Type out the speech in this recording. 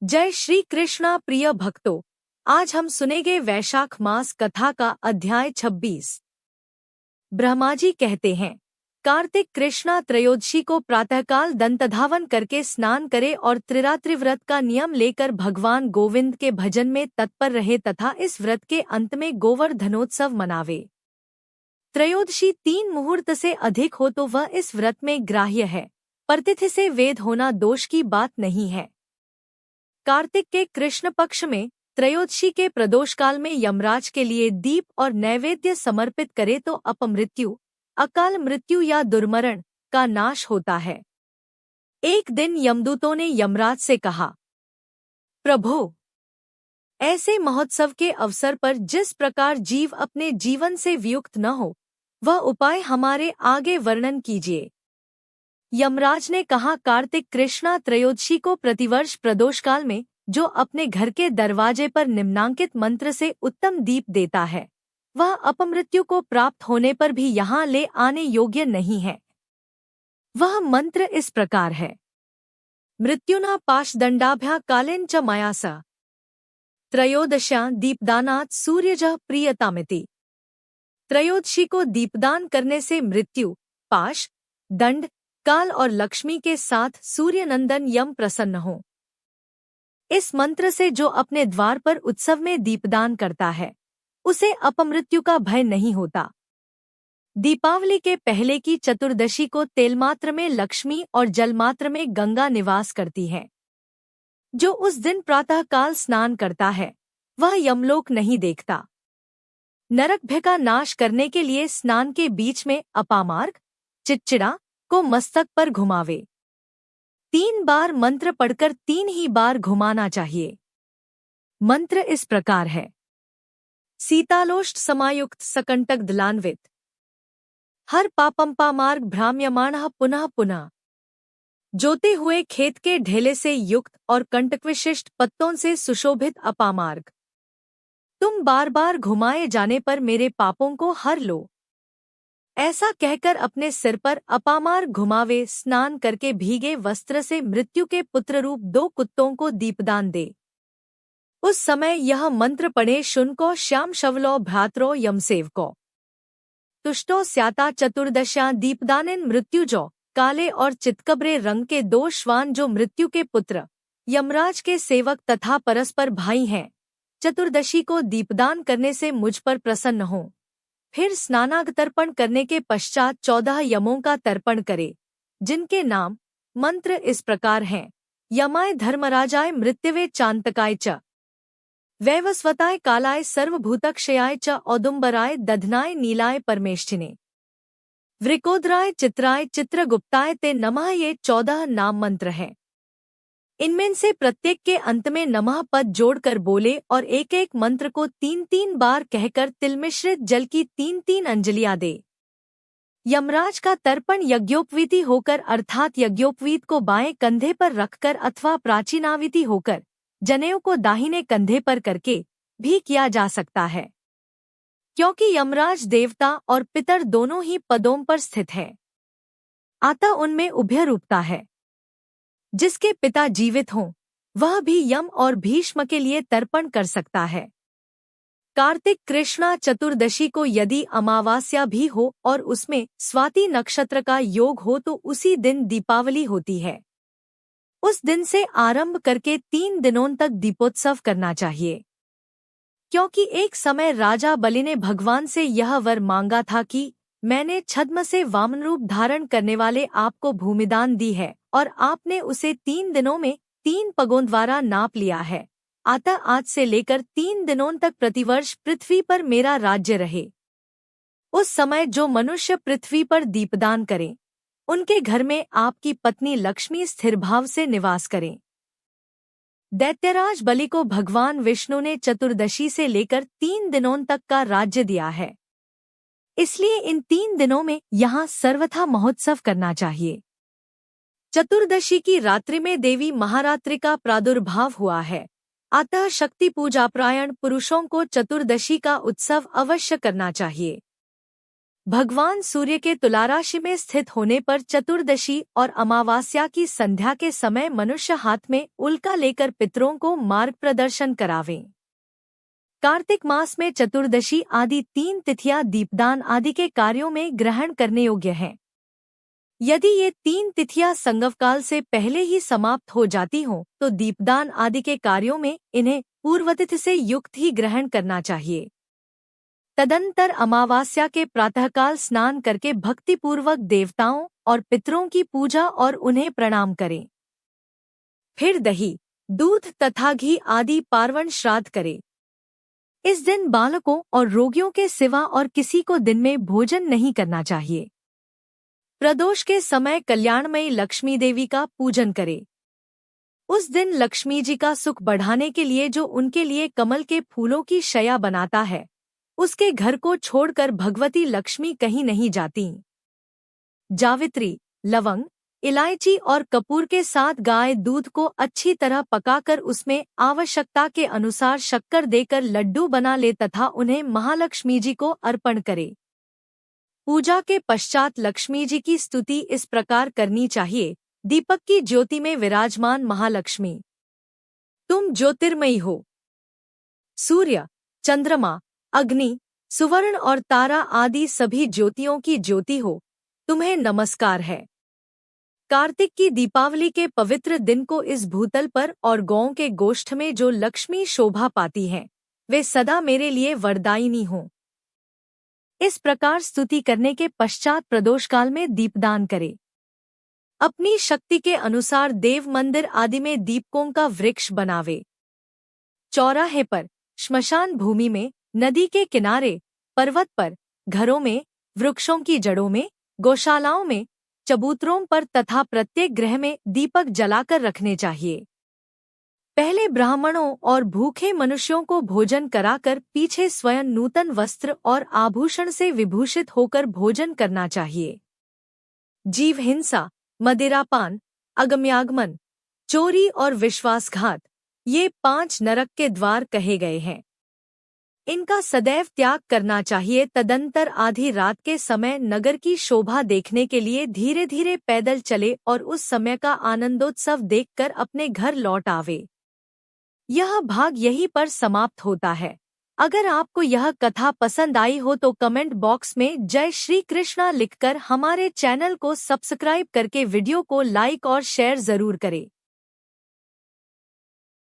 जय श्री कृष्णा प्रिय भक्तों, आज हम सुनेंगे वैशाख मास कथा का अध्याय 26। ब्रह्माजी कहते हैं, कार्तिक कृष्णा त्रयोदशी को प्रातःकाल दंतधावन करके स्नान करे और त्रिरात्रि व्रत का नियम लेकर भगवान गोविंद के भजन में तत्पर रहे तथा इस व्रत के अंत में गोवर्धनोत्सव मनावे। त्रयोदशी 3 मुहूर्त से अधिक हो तो वह इस व्रत में ग्राह्य है, पर तिथि से वेद होना दोष की बात नहीं है। कार्तिक के कृष्ण पक्ष में त्रयोदशी के प्रदोष काल में यमराज के लिए दीप और नैवेद्य समर्पित करे तो अपमृत्यु, अकाल मृत्यु या दुर्मरण का नाश होता है। एक दिन यमदूतों ने यमराज से कहा, प्रभो, ऐसे महोत्सव के अवसर पर जिस प्रकार जीव अपने जीवन से वियुक्त न हो, वह उपाय हमारे आगे वर्णन कीजिए। यमराज ने कहा, कार्तिक कृष्णा त्रयोदशी को प्रतिवर्ष प्रदोषकाल में जो अपने घर के दरवाजे पर निम्नांकित मंत्र से उत्तम दीप देता है, वह अपमृत्यु को प्राप्त होने पर भी यहाँ ले आने योग्य नहीं है। वह मंत्र इस प्रकार है, मृत्युना पाशदंडाभ्या कालेन च मया स त्रयोदश्या दीपदानात् सूर्यजः प्रीयतामिति। त्रयोदशी को दीपदान करने से मृत्यु, पाश, दंड, काल और लक्ष्मी के साथ सूर्यनंदन यम प्रसन्न हो। इस मंत्र से जो अपने द्वार पर उत्सव में दीपदान करता है, उसे अपमृत्यु का भय नहीं होता। दीपावली के पहले की चतुर्दशी को तेलमात्र में लक्ष्मी और जलमात्र में गंगा निवास करती है। जो उस दिन प्रातःकाल स्नान करता है, वह यमलोक नहीं देखता। नरक भय का नाश करने के लिए स्नान के बीच में अपामार्ग, चिच्चिड़ा को मस्तक पर घुमावे। 3 बार मंत्र पढ़कर 3 ही बार घुमाना चाहिए। मंत्र इस प्रकार है, सीतालोष्ट समायुक्त सकंटक दलान्वित हर पापम्पा मार्ग भ्राम्यमाणः पुनः पुनः। जोते हुए खेत के ढेले से युक्त और कंटकविशिष्ट पत्तों से सुशोभित अपामार्ग, तुम बार बार घुमाए जाने पर मेरे पापों को हर लो। ऐसा कहकर अपने सिर पर अपामार्ग घुमावे। स्नान करके भीगे वस्त्र से मृत्यु के पुत्र रूप 2 कुत्तों को दीपदान दे। उस समय यह मंत्र पढ़े, शुनको श्याम शवलो भ्रात्रो यमसेवको तुष्टो स्याता चतुर्दश्या दीपदानेन मृत्युजो। काले और चितकबरे रंग के 2 श्वान जो मृत्यु के पुत्र यमराज के सेवक तथा परस्पर भाई हैं, चतुर्दशी को दीपदान करने से मुझ पर प्रसन्न हो। फिर स्नानाग तर्पण करने के पश्चात 14 यमों का तर्पण करे, जिनके नाम मंत्र इस प्रकार हैं, यमाय धर्मराजाय मृत्युवे चांतकाय च वैवस्वताय कालाय सर्वभूतक्षयाय च औदुम्बराय दधनाय नीलाय परमेष्ठिने वृकोदराय चित्राय चित्रगुप्ताय ते नमः। ये 14 नाम मंत्र हैं। इनमें से प्रत्येक के अंत में नमः पद जोड़कर बोले और एक एक मंत्र को 3-3 बार कहकर तिल मिश्रित जल की 3-3 अंजलियां दे। यमराज का तर्पण यज्ञोपवीति होकर अर्थात यज्ञोपवीत को बाएं कंधे पर रखकर अथवा प्राचीनाविति होकर जनेऊ को दाहिने कंधे पर करके भी किया जा सकता है, क्योंकि यमराज देवता और पितर दोनों ही पदों पर स्थित है, अतः उनमें उभय रूपता है। जिसके पिता जीवित हों, वह भी यम और भीष्म के लिए तर्पण कर सकता है। कार्तिक कृष्णा चतुर्दशी को यदि अमावास्या भी हो और उसमें स्वाति नक्षत्र का योग हो तो उसी दिन दीपावली होती है। उस दिन से आरंभ करके 3 दिनों तक दीपोत्सव करना चाहिए, क्योंकि एक समय राजा बलि ने भगवान से यह वर मांगा था कि मैंने छद्म से वामन रूप धारण करने वाले आपको भूमिदान दी है और आपने उसे 3 दिनों में 3 पगों द्वारा नाप लिया है, अतः आज से लेकर 3 दिनों तक प्रतिवर्ष पृथ्वी पर मेरा राज्य रहे। उस समय जो मनुष्य पृथ्वी पर दीपदान करें, उनके घर में आपकी पत्नी लक्ष्मी स्थिर भाव से निवास करें। दैत्यराज बलि को भगवान विष्णु ने चतुर्दशी से लेकर 3 दिनों तक का राज्य दिया है, इसलिए इन 3 दिनों में यहाँ सर्वथा महोत्सव करना चाहिए। चतुर्दशी की रात्रि में देवी महारात्रि का प्रादुर्भाव हुआ है, अतः शक्ति पूजापरायण पुरुषों को चतुर्दशी का उत्सव अवश्य करना चाहिए। भगवान सूर्य के तुला राशि में स्थित होने पर चतुर्दशी और अमावस्या की संध्या के समय मनुष्य हाथ में उल्का लेकर पितरों को मार्ग प्रदर्शन करावें। कार्तिक मास में चतुर्दशी आदि 3 तिथियां दीपदान आदि के कार्यों में ग्रहण करने योग्य हैं। यदि ये 3 तिथियां संगमकाल से पहले ही समाप्त हो जाती हों तो दीपदान आदि के कार्यों में इन्हें पूर्वतिथि से युक्त ही ग्रहण करना चाहिए। तदंतर अमावस्या के प्रातःकाल स्नान करके भक्तिपूर्वक देवताओं और पितरों की पूजा और उन्हें प्रणाम करें। फिर दही, दूध तथा घी आदि पार्वण श्राद्ध करें। इस दिन बालकों और रोगियों के सिवा और किसी को दिन में भोजन नहीं करना चाहिए। प्रदोष के समय कल्याणमयी लक्ष्मी देवी का पूजन करें। उस दिन लक्ष्मी जी का सुख बढ़ाने के लिए जो उनके लिए कमल के फूलों की शया बनाता है, उसके घर को छोड़कर भगवती लक्ष्मी कहीं नहीं जाती। जावित्री, लवंग, इलायची और कपूर के साथ गाय दूध को अच्छी तरह पकाकर उसमें आवश्यकता के अनुसार शक्कर देकर लड्डू बना ले तथा उन्हें महालक्ष्मी जी को अर्पण करे। पूजा के पश्चात लक्ष्मी जी की स्तुति इस प्रकार करनी चाहिए। दीपक की ज्योति में विराजमान महालक्ष्मी, तुम ज्योतिर्मयी हो। सूर्य, चंद्रमा, अग्नि, सुवर्ण और तारा आदि सभी ज्योतियों की ज्योति हो, तुम्हें नमस्कार है। कार्तिक की दीपावली के पवित्र दिन को इस भूतल पर और गौओं के गोष्ठ में जो लक्ष्मी शोभा पाती हैं, वे सदा मेरे लिए वरदायिनी हों। इस प्रकार स्तुति करने के पश्चात प्रदोष काल में दीपदान करें। अपनी शक्ति के अनुसार देव मंदिर आदि में दीपकों का वृक्ष बनावे। चौराहे पर, श्मशान भूमि में, नदी के किनारे, पर्वत पर, घरों में, वृक्षों की जड़ों में, गौशालाओं में, चबूतरों पर तथा प्रत्येक गृह में दीपक जलाकर रखने चाहिए। पहले ब्राह्मणों और भूखे मनुष्यों को भोजन कराकर पीछे स्वयं नूतन वस्त्र और आभूषण से विभूषित होकर भोजन करना चाहिए। जीव हिंसा, मदिरापान, अगम्यागमन, चोरी और विश्वासघात, ये 5 नरक के द्वार कहे गए हैं। इनका सदैव त्याग करना चाहिए। तदंतर आधी रात के समय नगर की शोभा देखने के लिए धीरे धीरे पैदल चले और उस समय का आनंदोत्सव देखकर अपने घर लौट आवे। यह भाग यहीं पर समाप्त होता है। अगर आपको यह कथा पसंद आई हो तो कमेंट बॉक्स में जय श्री कृष्णा लिखकर हमारे चैनल को सब्सक्राइब करके वीडियो को लाइक और शेयर जरूर करें।